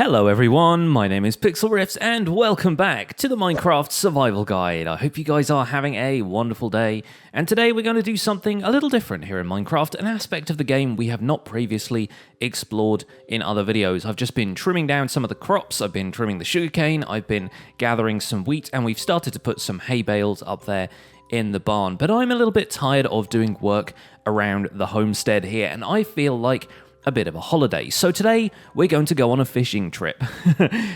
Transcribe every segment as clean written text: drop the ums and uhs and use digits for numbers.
Hello everyone, my name is Pixlriffs and welcome back to the Minecraft Survival Guide. I hope you guys are having a wonderful day, and today we're going to do something a little different here in Minecraft, an aspect of the game we have not previously explored in other videos. I've just been trimming down some of the crops, I've been trimming the sugarcane, I've been gathering some wheat, and we've started to put some hay bales up there in the barn. But I'm a little bit tired of doing work around the homestead here, and I feel like a bit of a holiday. So today we're going to go on a fishing trip.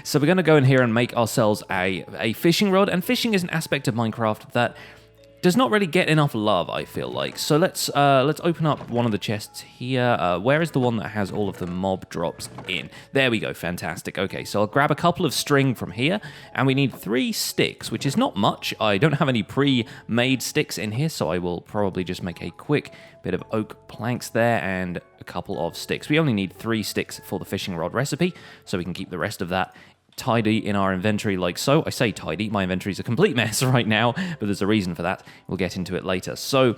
So we're going to go in here and make ourselves a fishing rod, and fishing is an aspect of Minecraft that does not really get enough love, I feel like. So let's open up one of the chests here. Where is the one that has all of the mob drops in? There we go, fantastic. Okay, so I'll grab a couple of string from here, and we need 3 sticks, which is not much. I don't have any pre-made sticks in here, so I will probably just make a quick bit of oak planks there and a couple of sticks. We only need 3 sticks for the fishing rod recipe, so we can keep the rest of that tidy in our inventory like so. I say tidy, my inventory is a complete mess right now, but there's a reason for that. We'll get into it later. So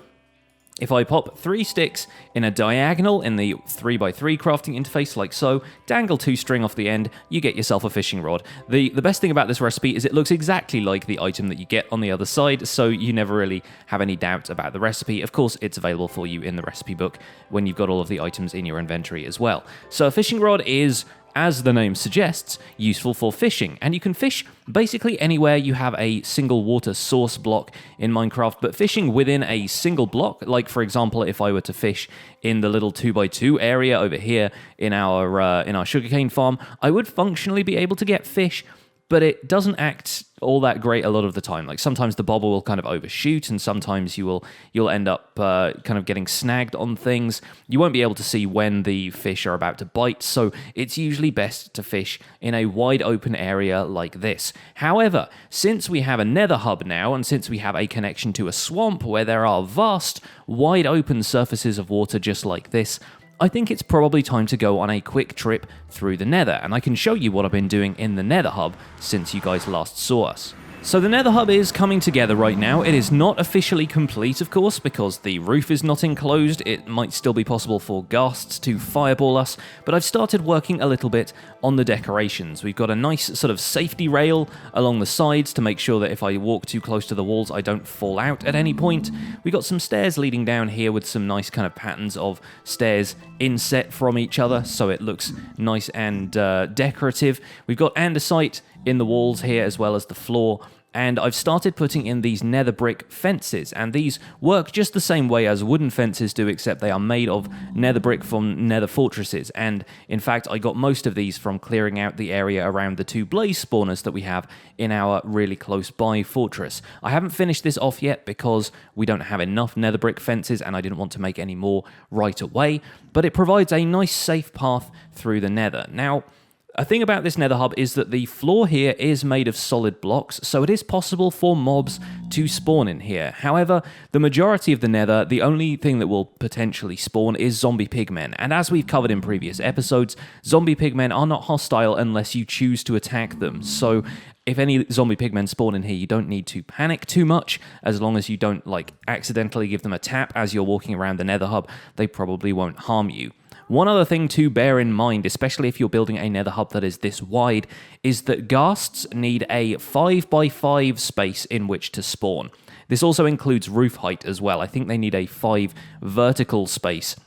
if I pop 3 sticks in a diagonal in the 3x3 crafting interface like so, dangle 2 string off the end, you get yourself a fishing rod. The best thing about this recipe is it looks exactly like the item that you get on the other side, so you never really have any doubt about the recipe. Of course, it's available for you in the recipe book when you've got all of the items in your inventory as well. So a fishing rod is, as the name suggests, useful for fishing, and you can fish basically anywhere you have a single water source block in Minecraft, but fishing within a single block, like for example if I were to fish in the little 2x2 area over here in our sugarcane farm, I would functionally be able to get fish, but it doesn't act all that great a lot of the time. Like sometimes the bobber will kind of overshoot, and sometimes you'll end up kind of getting snagged on things. You won't be able to see when the fish are about to bite, so it's usually best to fish in a wide open area like this. However, since we have a nether hub now, and since we have a connection to a swamp where there are vast, wide open surfaces of water just like this, I think it's probably time to go on a quick trip through the nether, and I can show you what I've been doing in the nether hub since you guys last saw us. So the nether hub is coming together right now. It is not officially complete, of course, because the roof is not enclosed. It might still be possible for ghasts to fireball us, but I've started working a little bit on the decorations. We've got a nice sort of safety rail along the sides to make sure that if I walk too close to the walls, I don't fall out at any point. We've got some stairs leading down here with some nice kind of patterns of stairs inset from each other, so it looks nice and decorative. We've got andesite in the walls here as well as the floor, and I've started putting in these nether brick fences, and these work just the same way as wooden fences do, except they are made of nether brick from nether fortresses. And in fact, I got most of these from clearing out the area around the 2 blaze spawners that we have in our really close by fortress. I haven't finished this off yet because we don't have enough nether brick fences, and I didn't want to make any more right away, but it provides a nice safe path through the nether. Now, a thing about this nether hub is that the floor here is made of solid blocks, so it is possible for mobs to spawn in here. However, the majority of the nether, the only thing that will potentially spawn is zombie pigmen, and as we've covered in previous episodes, zombie pigmen are not hostile unless you choose to attack them. So if any zombie pigmen spawn in here, you don't need to panic too much. As long as you don't accidentally give them a tap as you're walking around the nether hub, they probably won't harm you. One other thing to bear in mind, especially if you're building a nether hub that is this wide, is that ghasts need a 5x5 space in which to spawn. This also includes roof height as well. I think they need a 5 vertical space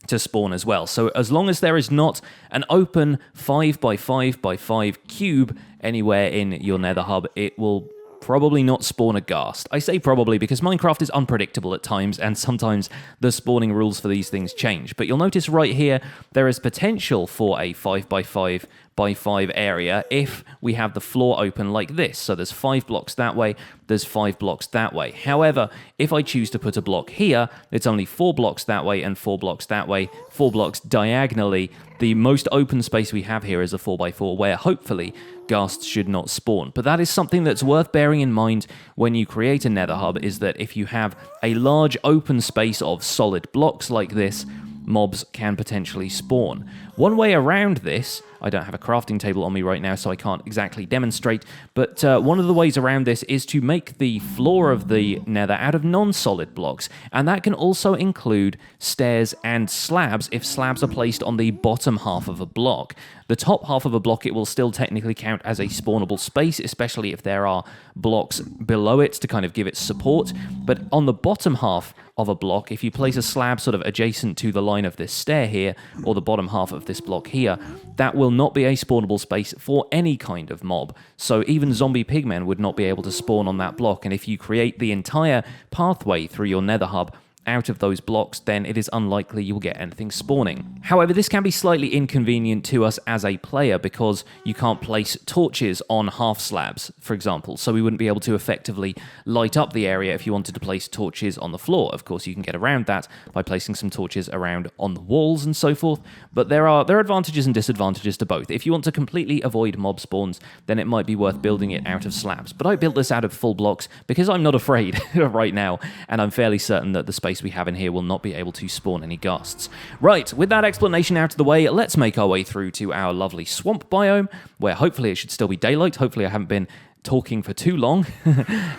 to spawn as well. So as long as there is not an open 5x5x5 cube anywhere in your nether hub, it will probably not spawn a ghast. I say probably because Minecraft is unpredictable at times, and sometimes the spawning rules for these things change. But you'll notice right here, there is potential for a 5x5x5 area if we have the floor open like this. So there's 5 blocks that way, there's 5 blocks that way. However, if I choose to put a block here, it's only 4 blocks that way and 4 blocks that way, 4 blocks diagonally. The most open space we have here is a 4x4, where hopefully ghasts should not spawn. But that is something that's worth bearing in mind when you create a nether hub, is that if you have a large open space of solid blocks like this, mobs can potentially spawn. One way around this, I don't have a crafting table on me right now, so I can't exactly demonstrate, but one of the ways around this is to make the floor of the nether out of non-solid blocks, and that can also include stairs and slabs if slabs are placed on the bottom half of a block. The top half of a block, it will still technically count as a spawnable space, especially if there are blocks below it to kind of give it support, but on the bottom half of a block, if you place a slab sort of adjacent to the line of this stair here, or the bottom half of this block here, that will not be a spawnable space for any kind of mob. So even zombie pigmen would not be able to spawn on that block, and if you create the entire pathway through your nether hub out of those blocks, then it is unlikely you'll get anything spawning. However, this can be slightly inconvenient to us as a player because you can't place torches on half slabs, for example, so we wouldn't be able to effectively light up the area if you wanted to place torches on the floor. Of course, you can get around that by placing some torches around on the walls and so forth, but there are advantages and disadvantages to both. If you want to completely avoid mob spawns, then it might be worth building it out of slabs, but I built this out of full blocks because I'm not afraid right now, and I'm fairly certain that the space we have in here will not be able to spawn any ghasts. Right, with that explanation out of the way, let's make our way through to our lovely swamp biome, where hopefully it should still be daylight. Hopefully I haven't been talking for too long.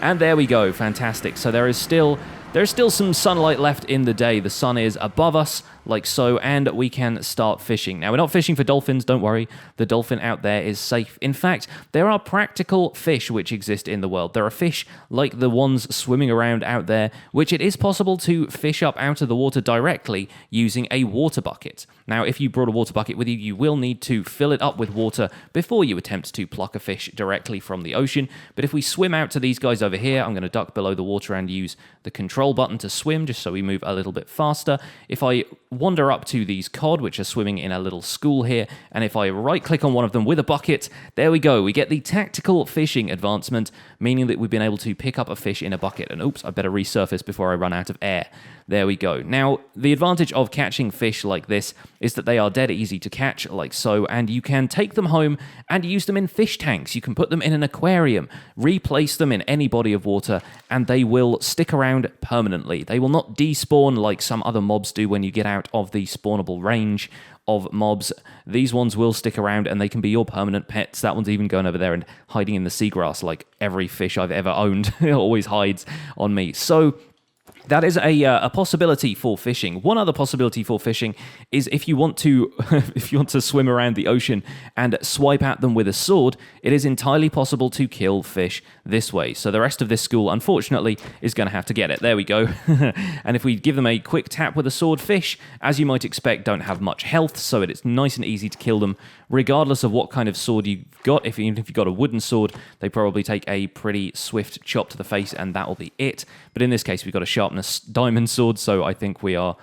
And there we go, fantastic. So there's still some sunlight left in the day. The sun is above us, like so, and we can start fishing. Now, we're not fishing for dolphins, don't worry. The dolphin out there is safe. In fact, there are practical fish which exist in the world. There are fish like the ones swimming around out there, which it is possible to fish up out of the water directly using a water bucket. Now, if you brought a water bucket with you, you will need to fill it up with water before you attempt to pluck a fish directly from the ocean. But if we swim out to these guys over here, I'm going to duck below the water and use the control button to swim, just so we move a little bit faster. If I wander up to these cod, which are swimming in a little school here, and if I right-click on one of them with a bucket, there we go. We get the tactical fishing advancement, meaning that we've been able to pick up a fish in a bucket. And oops, I better resurface before I run out of air. There we go. Now, the advantage of catching fish like this is that they are dead easy to catch, like so, and you can take them home and use them in fish tanks. You can put them in an aquarium, replace them in any body of water, and they will stick around permanently. They will not despawn like some other mobs do when you get out of the spawnable range of mobs. These ones will stick around and they can be your permanent pets. That one's even going over there and hiding in the seagrass like every fish I've ever owned. It always hides on me. So that is a possibility for fishing. One other possibility for fishing is if you want to swim around the ocean and swipe at them with a sword, it is entirely possible to kill fish this way. So the rest of this school, unfortunately, is going to have to get it. There we go. And if we give them a quick tap with a sword, fish, as you might expect, don't have much health, so it's nice and easy to kill them, regardless of what kind of sword you've got. Even if you've got a wooden sword, they probably take a pretty swift chop to the face, and that will be it. But in this case, we've got a sharpness diamond sword, so I think we are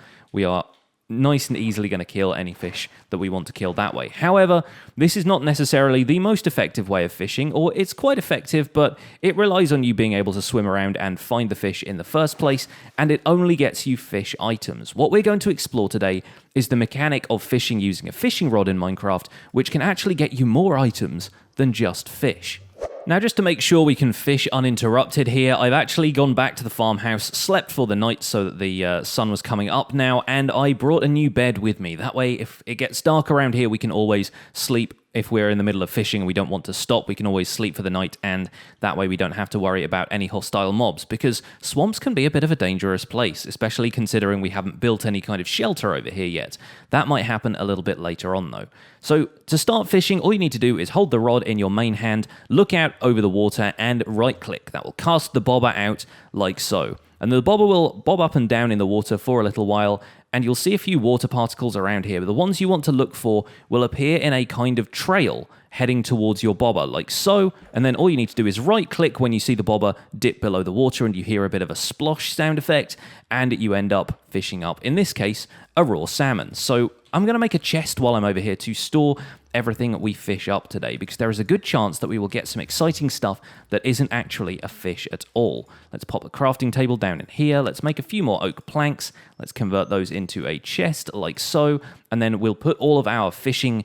nice and easily going to kill any fish that we want to kill that way. However, this is not necessarily the most effective way of fishing, or it's quite effective, but it relies on you being able to swim around and find the fish in the first place, and it only gets you fish items. What we're going to explore today is the mechanic of fishing using a fishing rod in Minecraft, which can actually get you more items than just fish. Now, just to make sure we can fish uninterrupted here, I've actually gone back to the farmhouse, slept for the night so that the sun was coming up now, and I brought a new bed with me. That way, if it gets dark around here, we can always sleep. If we're in the middle of fishing and we don't want to stop, we can always sleep for the night, and that way we don't have to worry about any hostile mobs, because swamps can be a bit of a dangerous place, especially considering we haven't built any kind of shelter over here yet. That might happen a little bit later on, though. So, to start fishing, all you need to do is hold the rod in your main hand, look out over the water, and right-click. That will cast the bobber out like so. And the bobber will bob up and down in the water for a little while, and you'll see a few water particles around here, but the ones you want to look for will appear in a kind of trail heading towards your bobber, like so, and then all you need to do is right-click when you see the bobber dip below the water, and you hear a bit of a splosh sound effect, and you end up fishing up, in this case, a raw salmon. So I'm going to make a chest while I'm over here to store everything we fish up today, because there is a good chance that we will get some exciting stuff that isn't actually a fish at all. Let's pop the crafting table down in here. Let's make a few more oak planks. Let's convert those into a chest like so, and then we'll put all of our fishing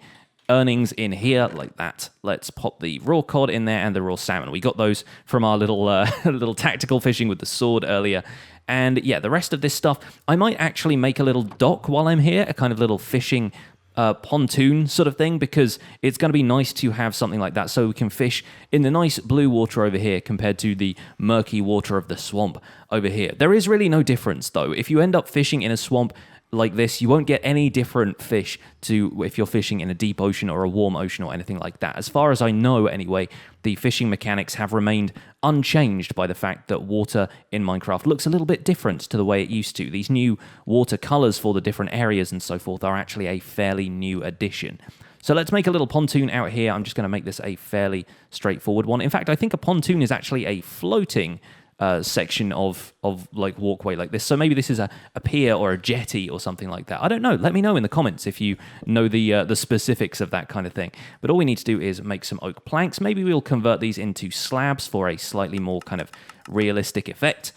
earnings in here like that. Let's pop the raw cod in there and the raw salmon. We got those from our little little tactical fishing with the sword earlier. And yeah, the rest of this stuff, I might actually make a little dock while I'm here, a kind of little fishing pontoon sort of thing, because it's going to be nice to have something like that so we can fish in the nice blue water over here compared to the murky water of the swamp over here. There is really no difference, though. If you end up fishing in a swamp like this, you won't get any different fish to if you're fishing in a deep ocean or a warm ocean or anything like that. As far as I know, anyway, the fishing mechanics have remained unchanged by the fact that water in Minecraft looks a little bit different to the way it used to. These new water colors for the different areas and so forth are actually a fairly new addition. So let's make a little pontoon out here. I'm just going to make this a fairly straightforward one. In fact, I think a pontoon is actually a floating section of like walkway like this. So maybe this is a pier or a jetty or something like that. I don't know. Let me know in the comments if you know the specifics of that kind of thing. But all we need to do is make some oak planks. Maybe we'll convert these into slabs for a slightly more kind of realistic effect.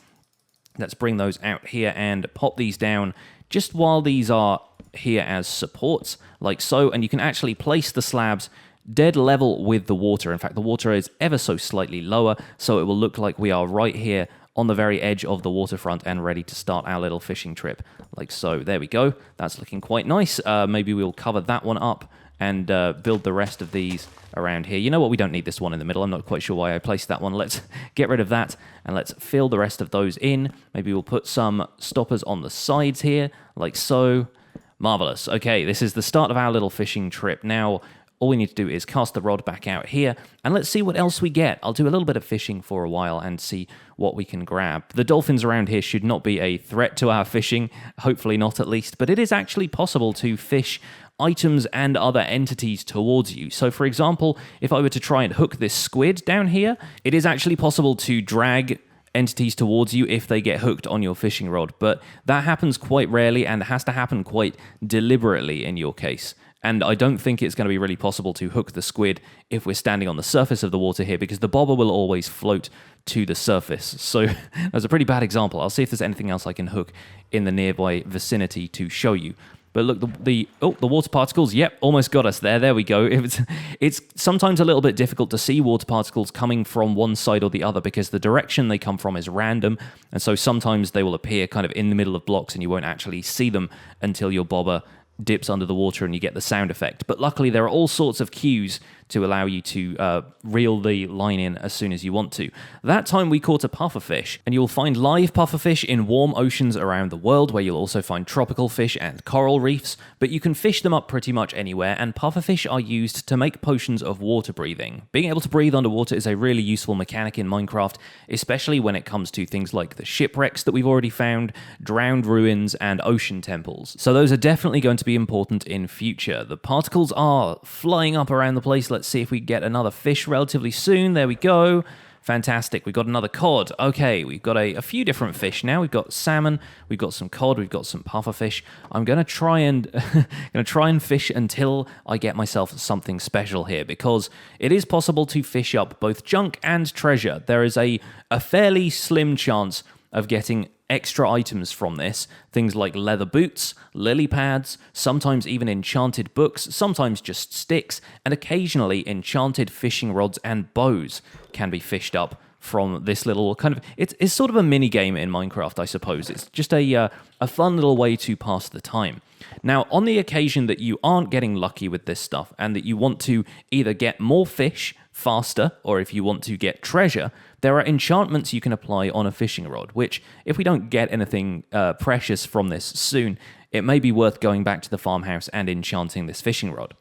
Let's bring those out here and pop these down just while these are here as supports, like so. And you can actually place the slabs dead level with the water. In fact, the water is ever so slightly lower, so it will look like we are right here on the very edge of the waterfront and ready to start our little fishing trip, like so. There we go. That's looking quite nice. Maybe we'll cover that one up and build the rest of these around here. You know what? We don't need this one in the middle. I'm not quite sure why I placed that one. Let's get rid of that, and let's fill the rest of those in. Maybe we'll put some stoppers on the sides here, like so. Marvelous. Okay, this is the start of our little fishing trip. Now, all we need to do is cast the rod back out here, and let's see what else we get. I'll do a little bit of fishing for a while and see what we can grab. The dolphins around here should not be a threat to our fishing, hopefully not at least, but it is actually possible to fish items and other entities towards you. So for example, if I were to try and hook this squid down here, it is actually possible to drag entities towards you if they get hooked on your fishing rod, but that happens quite rarely and has to happen quite deliberately in your case. And I don't think it's going to be really possible to hook the squid if we're standing on the surface of the water here, because the bobber will always float to the surface. So that's a pretty bad example. I'll see if there's anything else I can hook in the nearby vicinity to show you. But look, the water particles, yep, almost got us there. There we go. It's sometimes a little bit difficult to see water particles coming from one side or the other because the direction they come from is random. And so sometimes they will appear kind of in the middle of blocks and you won't actually see them until your bobber dips under the water and you get the sound effect. But luckily there are all sorts of cues to allow you to reel the line in as soon as you want to. That time we caught a pufferfish, and you'll find live pufferfish in warm oceans around the world, where you'll also find tropical fish and coral reefs, but you can fish them up pretty much anywhere, and pufferfish are used to make potions of water breathing. Being able to breathe underwater is a really useful mechanic in Minecraft, especially when it comes to things like the shipwrecks that we've already found, drowned ruins, and ocean temples. So those are definitely going to be important in future. The particles are flying up around the place. Let's see if we get another fish relatively soon. There we go. Fantastic. We've got another cod. Okay, we've got a few different fish now. We've got salmon, we've got some cod, we've got some pufferfish. I'm going to try and fish until I get myself something special here, because it is possible to fish up both junk and treasure. There is a fairly slim chance of getting extra items from this. Things like leather boots, lily pads, sometimes even enchanted books, sometimes just sticks, and occasionally enchanted fishing rods and bows can be fished up from this little kind of... It's sort of a mini game in Minecraft, I suppose. It's just a fun little way to pass the time. Now, on the occasion that you aren't getting lucky with this stuff and that you want to either get more fish faster, or if you want to get treasure, there are enchantments you can apply on a fishing rod, which, if we don't get anything precious from this soon, it may be worth going back to the farmhouse and enchanting this fishing rod.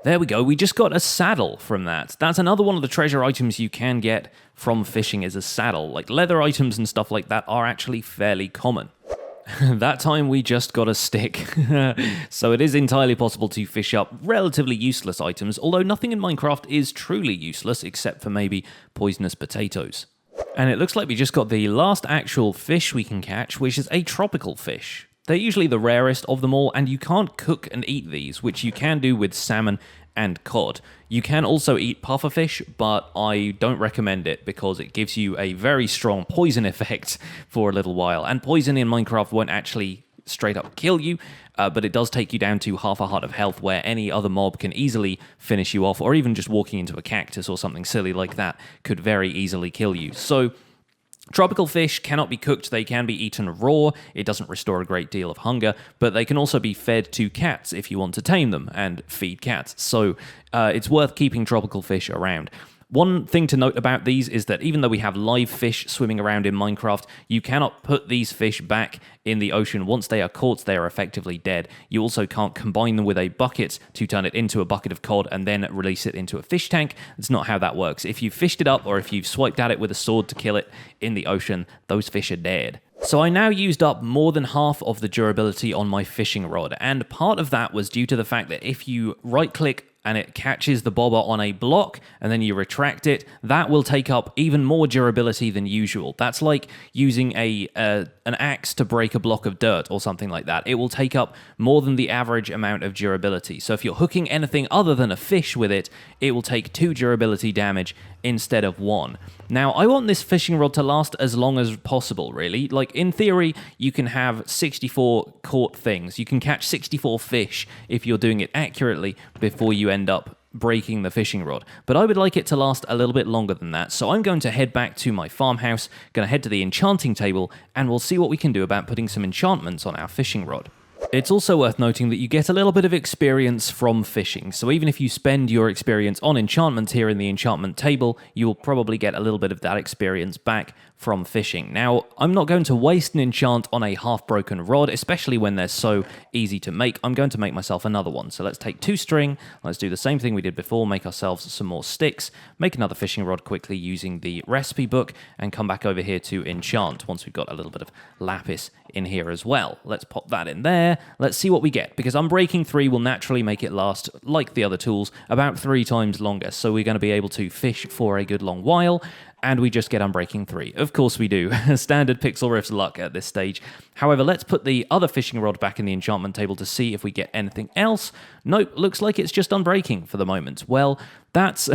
There we go, we just got a saddle from that. That's another one of the treasure items you can get from fishing, is a saddle. Like leather items and stuff like that are actually fairly common. That time we just got a stick. So it is entirely possible to fish up relatively useless items, although nothing in Minecraft is truly useless except for maybe poisonous potatoes. And it looks like we just got the last actual fish we can catch, which is a tropical fish. They're usually the rarest of them all, and you can't cook and eat these, which you can do with salmon and cod. You can also eat pufferfish, but I don't recommend it because it gives you a very strong poison effect for a little while. And poison in Minecraft won't actually straight up kill you, but it does take you down to half a heart of health, where any other mob can easily finish you off, or even just walking into a cactus or something silly like that could very easily kill you. So Tropical fish cannot be cooked, they can be eaten raw. It doesn't restore a great deal of hunger, but they can also be fed to cats if you want to tame them and feed cats. So it's worth keeping tropical fish around. One thing to note about these is that even though we have live fish swimming around in Minecraft, you cannot put these fish back in the ocean. Once they are caught, they are effectively dead. You also can't combine them with a bucket to turn it into a bucket of cod and then release it into a fish tank. That's not how that works. If you've fished it up or if you've swiped at it with a sword to kill it in the ocean, those fish are dead. So I now used up more than half of the durability on my fishing rod, and part of that was due to the fact that if you right-click and it catches the bobber on a block, and then you retract it, that will take up even more durability than usual. That's like using an axe to break a block of dirt or something like that. It will take up more than the average amount of durability. So if you're hooking anything other than a fish with it, it will take 2 durability damage instead of 1. Now, I want this fishing rod to last as long as possible, really. Like, in theory, you can have 64 caught things. You can catch 64 fish if you're doing it accurately before you end up breaking the fishing rod. But I would like it to last a little bit longer than that, so I'm going to head back to my farmhouse, going to head to the enchanting table, and we'll see what we can do about putting some enchantments on our fishing rod. It's also worth noting that you get a little bit of experience from fishing, so even if you spend your experience on enchantments here in the enchantment table, you will probably get a little bit of that experience back from fishing. Now, I'm not going to waste an enchant on a half-broken rod, especially when they're so easy to make. I'm going to make myself another one. So let's take 2 string, let's do the same thing we did before, make ourselves some more sticks, make another fishing rod quickly using the recipe book, and come back over here to enchant once we've got a little bit of lapis in here as well. Let's pop that in there. Let's see what we get, because Unbreaking 3 will naturally make it last, like the other tools, about 3 times longer. So we're going to be able to fish for a good long while, and we just get Unbreaking 3. Of course we do. Standard Pixlriffs luck at this stage. However, let's put the other fishing rod back in the enchantment table to see if we get anything else. Nope, looks like it's just Unbreaking for the moment. Well, that's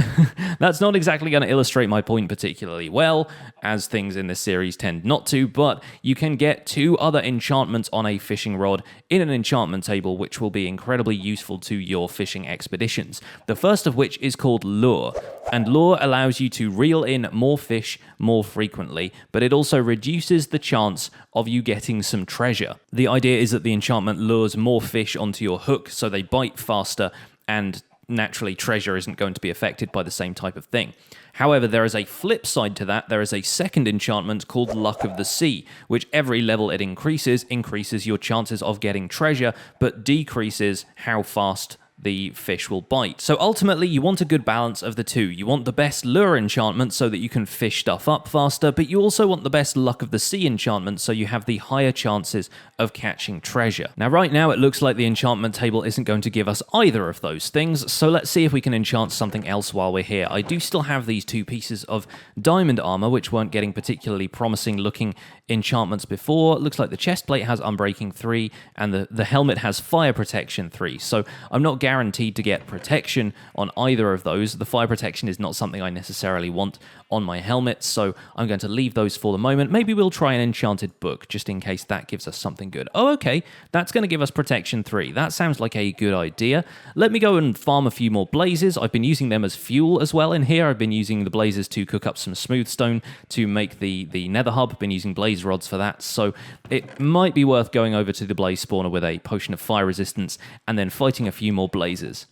not exactly going to illustrate my point particularly well, as things in this series tend not to, but you can get 2 other enchantments on a fishing rod in an enchantment table, which will be incredibly useful to your fishing expeditions. The first of which is called Lure, and Lure allows you to reel in more fish more frequently, but it also reduces the chance of you getting some treasure. The idea is that the enchantment lures more fish onto your hook, so they bite faster, and naturally treasure isn't going to be affected by the same type of thing. However, there is a flip side to that. There is a second enchantment called Luck of the Sea, which every level it increases your chances of getting treasure, but decreases how fast the fish will bite. So ultimately, you want a good balance of the two. You want the best lure enchantment so that you can fish stuff up faster, but you also want the best Luck of the Sea enchantment so you have the higher chances of catching treasure. Now, right now, it looks like the enchantment table isn't going to give us either of those things, so let's see if we can enchant something else while we're here. I do still have these 2 pieces of diamond armor, which weren't getting particularly promising looking enchantments before. It looks like the chest plate has Unbreaking 3, and the helmet has Fire Protection 3, so I'm not guaranteed to get protection on either of those. The fire protection is not something I necessarily want on my helmet, so I'm going to leave those for the moment. Maybe we'll try an enchanted book, just in case that gives us something good. Oh, okay, that's going to give us protection 3. That sounds like a good idea. Let me go and farm a few more blazes. I've been using them as fuel as well in here. I've been using the blazes to cook up some smooth stone to make the nether hub. I've been using blaze rods for that, so it might be worth going over to the blaze spawner with a potion of fire resistance and then fighting a few more blazes.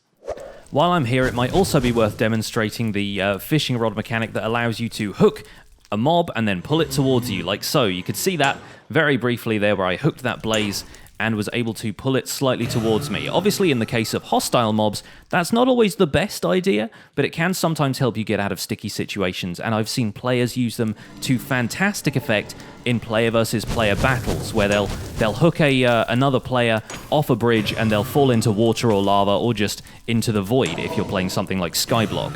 While I'm here, it might also be worth demonstrating the fishing rod mechanic that allows you to hook a mob and then pull it towards you, like so. You could see that very briefly there where I hooked that blaze and was able to pull it slightly towards me. Obviously, in the case of hostile mobs, that's not always the best idea, but it can sometimes help you get out of sticky situations, and I've seen players use them to fantastic effect in player versus player battles, where they'll hook another player off a bridge and they'll fall into water or lava or just into the void if you're playing something like Skyblock.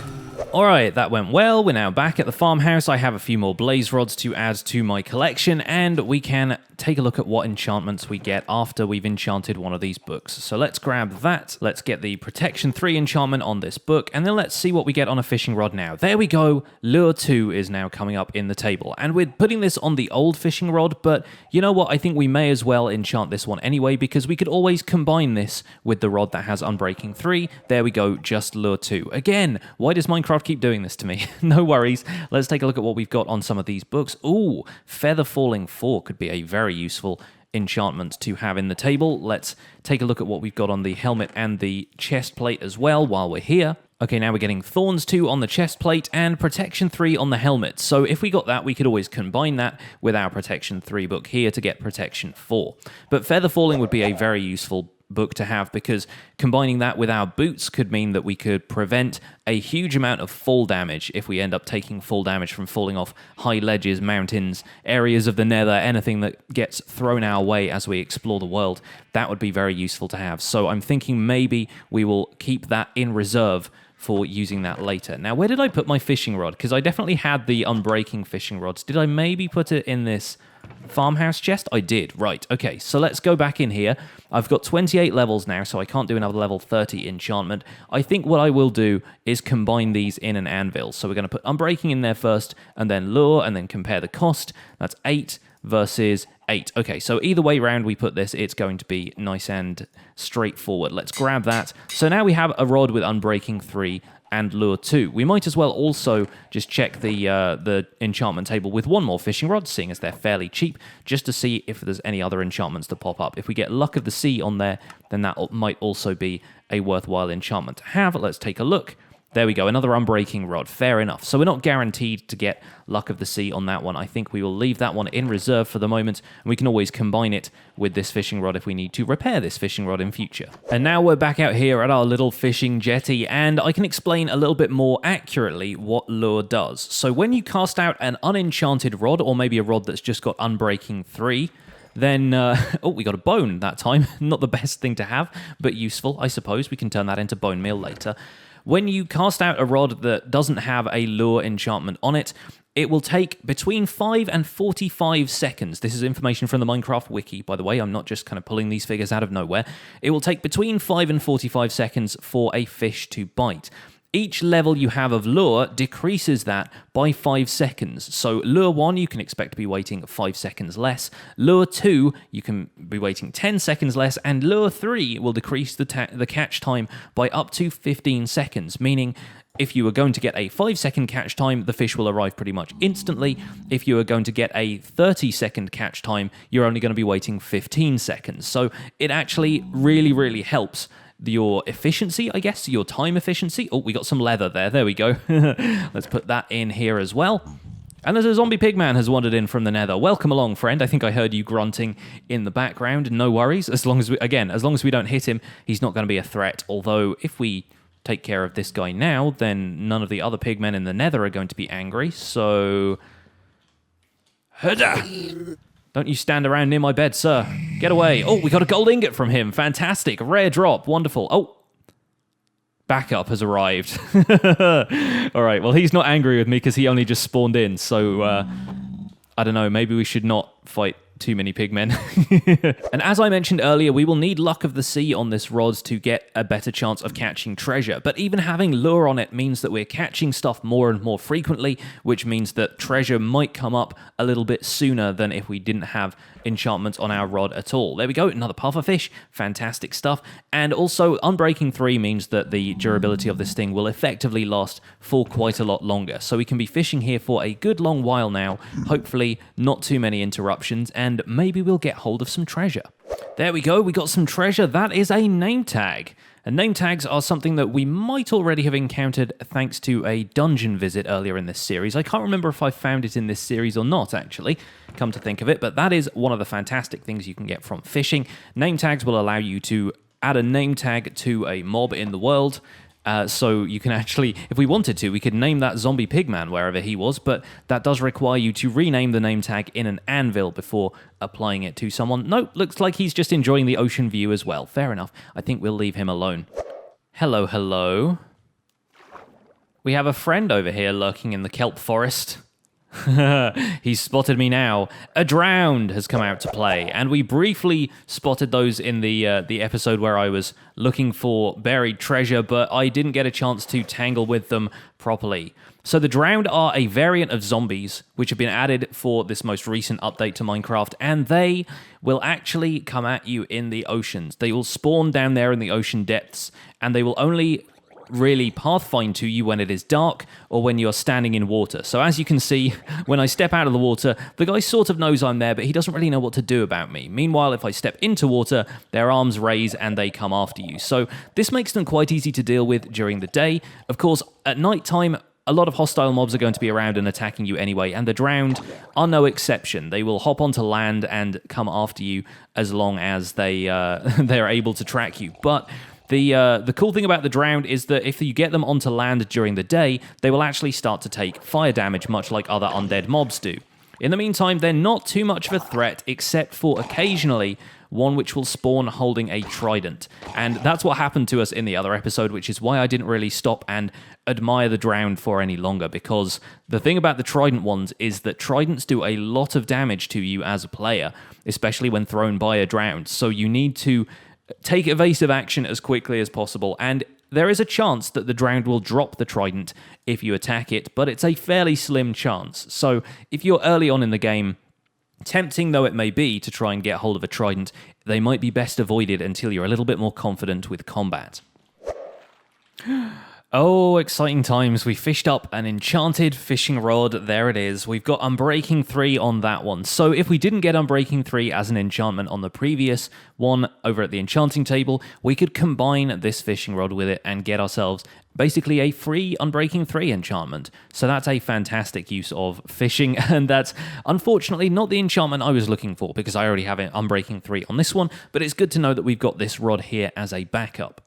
Alright, that went well. We're now back at the farmhouse. I have a few more blaze rods to add to my collection, and we can take a look at what enchantments we get after we've enchanted one of these books. So let's grab that. Let's get the Protection 3 enchantment on this book, and then let's see what we get on a fishing rod now. There we go. Lure 2 is now coming up in the table, and we're putting this on the old fishing rod, but you know what? I think we may as well enchant this one anyway, because we could always combine this with the rod that has Unbreaking 3. There we go, just Lure 2. Again, why does Minecraft keep doing this to me? No worries. Let's take a look at what we've got on some of these books. Ooh, Feather Falling 4 could be a very useful enchantment to have in the table. Let's take a look at what we've got on the helmet and the chest plate as well while we're here. Okay, now we're getting Thorns 2 on the chest plate and Protection 3 on the helmet. So if we got that, we could always combine that with our Protection 3 book here to get Protection 4. But Feather Falling would be a very useful book to have, because combining that with our boots could mean that we could prevent a huge amount of fall damage if we end up taking fall damage from falling off high ledges, mountains, areas of the nether, anything that gets thrown our way as we explore the world. That would be very useful to have. So I'm thinking maybe we will keep that in reserve for using that later. Now, where did I put my fishing rod? Because I definitely had the Unbreaking fishing rods. Did I maybe put it in this farmhouse chest? I did. Right. Okay, so let's go back in here. I've got 28 levels now, so I can't do another level 30 enchantment. I think what I will do is combine these in an anvil. So we're going to put Unbreaking in there first, and then Lure, and then compare the cost. That's 8 versus 8. Okay, so either way round we put this, it's going to be nice and straightforward. Let's grab that. So now we have a rod with Unbreaking 3 and Lure 2. We might as well also just check the enchantment table with one more fishing rod, seeing as they're fairly cheap, just to see if there's any other enchantments that pop up. If we get Luck of the Sea on there, then that might also be a worthwhile enchantment to have. Let's take a look. There we go, another Unbreaking rod. Fair enough. So we're not guaranteed to get Luck of the Sea on that one. I think we will leave that one in reserve for the moment, and we can always combine it with this fishing rod if we need to repair this fishing rod in future. And now we're back out here at our little fishing jetty, and I can explain a little bit more accurately what Lure does. So when you cast out an unenchanted rod, or maybe a rod that's just got Unbreaking 3, then, oh, we got a bone that time. Not the best thing to have, but useful, I suppose. We can turn that into bone meal later. When you cast out a rod that doesn't have a Lure enchantment on it, it will take between 5 and 45 seconds. This is information from the Minecraft wiki, by the way. I'm not just kind of pulling these figures out of nowhere. It will take between 5 and 45 seconds for a fish to bite. Each level you have of Lure decreases that by 5 seconds. So Lure 1, you can expect to be waiting 5 seconds less. Lure 2, you can be waiting 10 seconds less. And Lure 3 will decrease the catch time by up to 15 seconds, meaning if you are going to get a 5-second catch time, the fish will arrive pretty much instantly. If you are going to get a 30-second catch time, you're only going to be waiting 15 seconds. So it actually really, really helps your efficiency, I guess, your time efficiency. Oh, we got some leather there. There we go. Let's put that in here as well. And there's a zombie pigman has wandered in from the nether. Welcome along, friend. I think I heard you grunting in the background. No worries. As long as we don't hit him, he's not going to be a threat. Although, if we take care of this guy now, then none of the other pigmen in the nether are going to be angry. So, don't you stand around near my bed, sir. Get away. Oh, we got a gold ingot from him. Fantastic. Rare drop. Wonderful. Oh, backup has arrived. All right, well, he's not angry with me because he only just spawned in. So, I don't know. Maybe we should not fight too many pigmen. And as I mentioned earlier, we will need Luck of the Sea on this rod to get a better chance of catching treasure. But even having Lure on it means that we're catching stuff more and more frequently, which means that treasure might come up a little bit sooner than if we didn't have enchantments on our rod at all. There we go, another pufferfish. Fantastic stuff. And also, Unbreaking 3 means that the durability of this thing will effectively last for quite a lot longer. So we can be fishing here for a good long while now. Hopefully, not too many interruptions, and maybe we'll get hold of some treasure. There we go, we got some treasure. That is a name tag. And name tags are something that we might already have encountered thanks to a dungeon visit earlier in this series. I can't remember if I found it in this series or not, actually, come to think of it, but that is one of the fantastic things you can get from fishing. Name tags will allow you to add a name tag to a mob in the world. So you can actually, if we wanted to, we could name that zombie pigman wherever he was, but that does require you to rename the name tag in an anvil before applying it to someone. Nope, looks like he's just enjoying the ocean view as well. Fair enough. I think we'll leave him alone. Hello, hello. We have a friend over here lurking in the kelp forest. He's spotted me now. A drowned has come out to play, and we briefly spotted those in the episode where I was looking for buried treasure, but I didn't get a chance to tangle with them properly. So the drowned are a variant of zombies, which have been added for this most recent update to Minecraft, and they will actually come at you in the oceans. They will spawn down there in the ocean depths, and they will only really pathfind to you when it is dark or when you're standing in water. So as you can see, when I step out of the water, the guy sort of knows I'm there, but he doesn't really know what to do about me. Meanwhile, if I step into water, their arms raise and they come after you. So this makes them quite easy to deal with during the day. Of course, at nighttime, a lot of hostile mobs are going to be around and attacking you anyway, and the drowned are no exception. They will hop onto land and come after you as long as they're able to track you. But the cool thing about the drowned is that if you get them onto land during the day, they will actually start to take fire damage, much like other undead mobs do. In the meantime, they're not too much of a threat, except for occasionally one which will spawn holding a trident. And that's what happened to us in the other episode, which is why I didn't really stop and admire the drowned for any longer, because the thing about the trident ones is that tridents do a lot of damage to you as a player, especially when thrown by a drowned. So you need to take evasive action as quickly as possible, and there is a chance that the drowned will drop the trident if you attack it, but it's a fairly slim chance. So if you're early on in the game, tempting though it may be to try and get hold of a trident, they might be best avoided until you're a little bit more confident with combat. Oh, exciting times. We fished up an enchanted fishing rod. There it is. We've got Unbreaking 3 on that one. So if we didn't get Unbreaking 3 as an enchantment on the previous one over at the enchanting table, we could combine this fishing rod with it and get ourselves basically a free Unbreaking 3 enchantment. So that's a fantastic use of fishing, and that's unfortunately not the enchantment I was looking for, because I already have an Unbreaking 3 on this one, but it's good to know that we've got this rod here as a backup.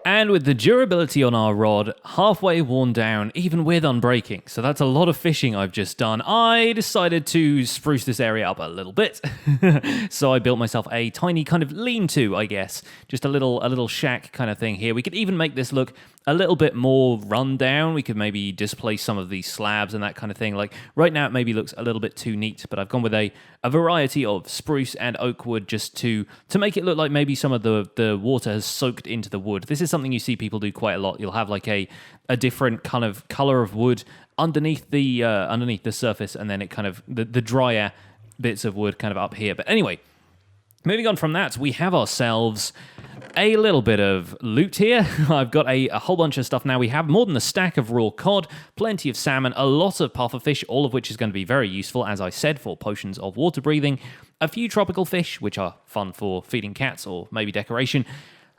And with the durability on our rod halfway worn down, even with Unbreaking, so that's a lot of fishing I've just done, I decided to spruce this area up a little bit. So I built myself a tiny kind of lean-to, I guess. Just a little shack kind of thing here. We could even make this look a little bit more run down. We could maybe displace some of these slabs and that kind of thing. Like right now it maybe looks a little bit too neat, but I've gone with a variety of spruce and oak wood just to make it look like maybe some of the water has soaked into the wood. This is something you see people do quite a lot. You'll have like a different kind of color of wood underneath the surface, and then it kind of the drier bits of wood kind of up here. But anyway, moving on from that, we have ourselves a little bit of loot here. I've got a whole bunch of stuff now. We have more than a stack of raw cod, plenty of salmon, a lot of pufferfish, all of which is going to be very useful, as I said, for potions of water breathing, a few tropical fish, which are fun for feeding cats or maybe decoration.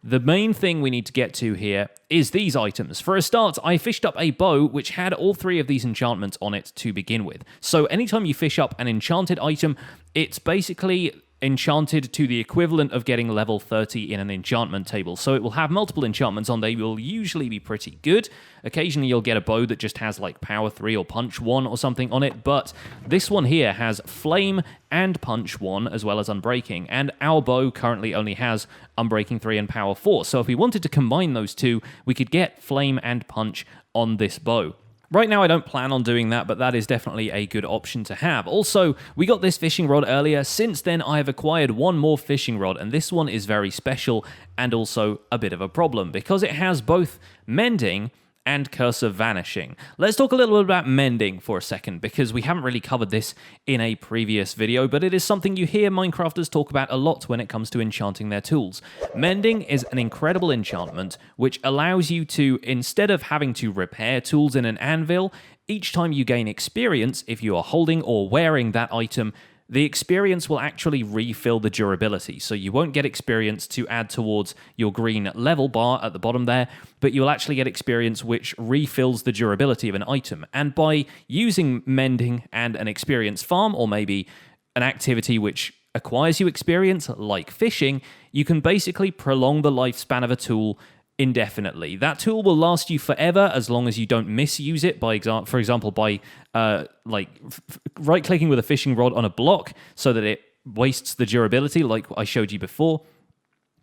The main thing we need to get to here is these items. For a start, I fished up a bow which had all three of these enchantments on it to begin with. So anytime you fish up an enchanted item, it's basically enchanted to the equivalent of getting level 30 in an enchantment table. So it will have multiple enchantments on. They will usually be pretty good. Occasionally you'll get a bow that just has like power 3 or punch 1 or something on it, but this one here has flame and punch 1 as well as unbreaking, and our bow currently only has unbreaking 3 and power 4. So if we wanted to combine those two, we could get flame and punch on this bow. Right now, I don't plan on doing that, but that is definitely a good option to have. Also, we got this fishing rod earlier. Since then, I have acquired one more fishing rod, and this one is very special and also a bit of a problem because it has both mending and Curse of Vanishing. Let's talk a little bit about mending for a second, because we haven't really covered this in a previous video, but it is something you hear Minecrafters talk about a lot when it comes to enchanting their tools. Mending is an incredible enchantment which allows you to, instead of having to repair tools in an anvil, each time you gain experience, if you are holding or wearing that item, the experience will actually refill the durability. So you won't get experience to add towards your green level bar at the bottom there, but you'll actually get experience which refills the durability of an item. And by using mending and an experience farm, or maybe an activity which acquires you experience, like fishing, you can basically prolong the lifespan of a tool indefinitely. That tool will last you forever as long as you don't misuse it, for example, by right-clicking with a fishing rod on a block so that it wastes the durability like I showed you before.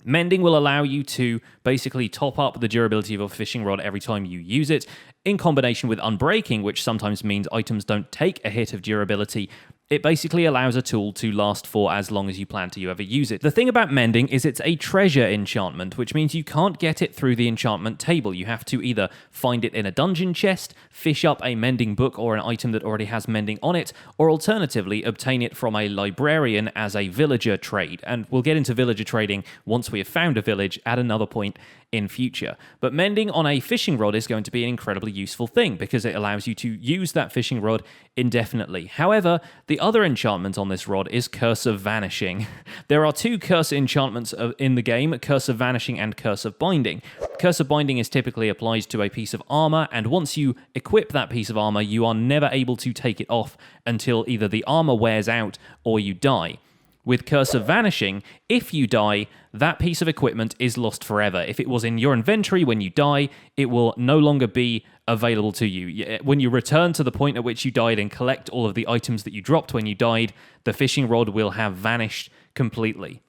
Mending will allow you to basically top up the durability of a fishing rod every time you use it, in combination with Unbreaking, which sometimes means items don't take a hit of durability. It basically allows a tool to last for as long as you plan to ever use it. The thing about Mending is it's a treasure enchantment, which means you can't get it through the enchantment table. You have to either find it in a dungeon chest, fish up a mending book or an item that already has mending on it, or alternatively obtain it from a librarian as a villager trade. And we'll get into villager trading once we have found a village at another point in future. But mending on a fishing rod is going to be an incredibly useful thing because it allows you to use that fishing rod indefinitely. However, the other enchantment on this rod is Curse of Vanishing. There are two curse enchantments in the game, Curse of Vanishing and Curse of Binding. Curse of Binding is typically applied to a piece of armor, and once you equip that piece of armor, you are never able to take it off until either the armor wears out or you die. With Curse of Vanishing, if you die, that piece of equipment is lost forever. If it was in your inventory when you die, it will no longer be available to you. When you return to the point at which you died and collect all of the items that you dropped when you died, the fishing rod will have vanished completely.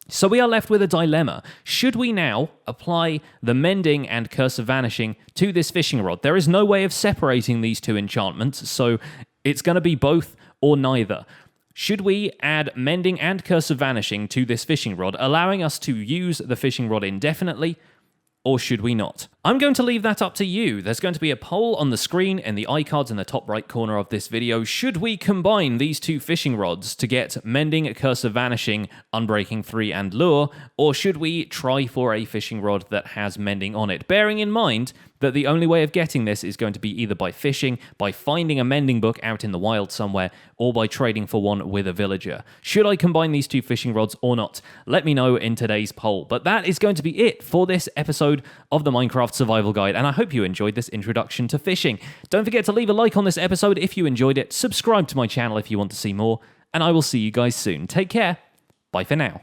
So we are left with a dilemma. Should we now apply the Mending and Curse of Vanishing to this fishing rod? There is no way of separating these two enchantments, so it's going to be both or neither. Should we add Mending and Curse of Vanishing to this fishing rod, allowing us to use the fishing rod indefinitely, or should we not? I'm going to leave that up to you. There's going to be a poll on the screen and the iCards in the top right corner of this video. Should we combine these two fishing rods to get Mending, Curse of Vanishing, Unbreaking 3, and Lure, or should we try for a fishing rod that has Mending on it? Bearing in mind that the only way of getting this is going to be either by fishing, by finding a mending book out in the wild somewhere, or by trading for one with a villager. Should I combine these two fishing rods or not? Let me know in today's poll. But that is going to be it for this episode of the Minecraft Survival Guide, and I hope you enjoyed this introduction to fishing. Don't forget to leave a like on this episode if you enjoyed it, subscribe to my channel if you want to see more, and I will see you guys soon. Take care. Bye for now.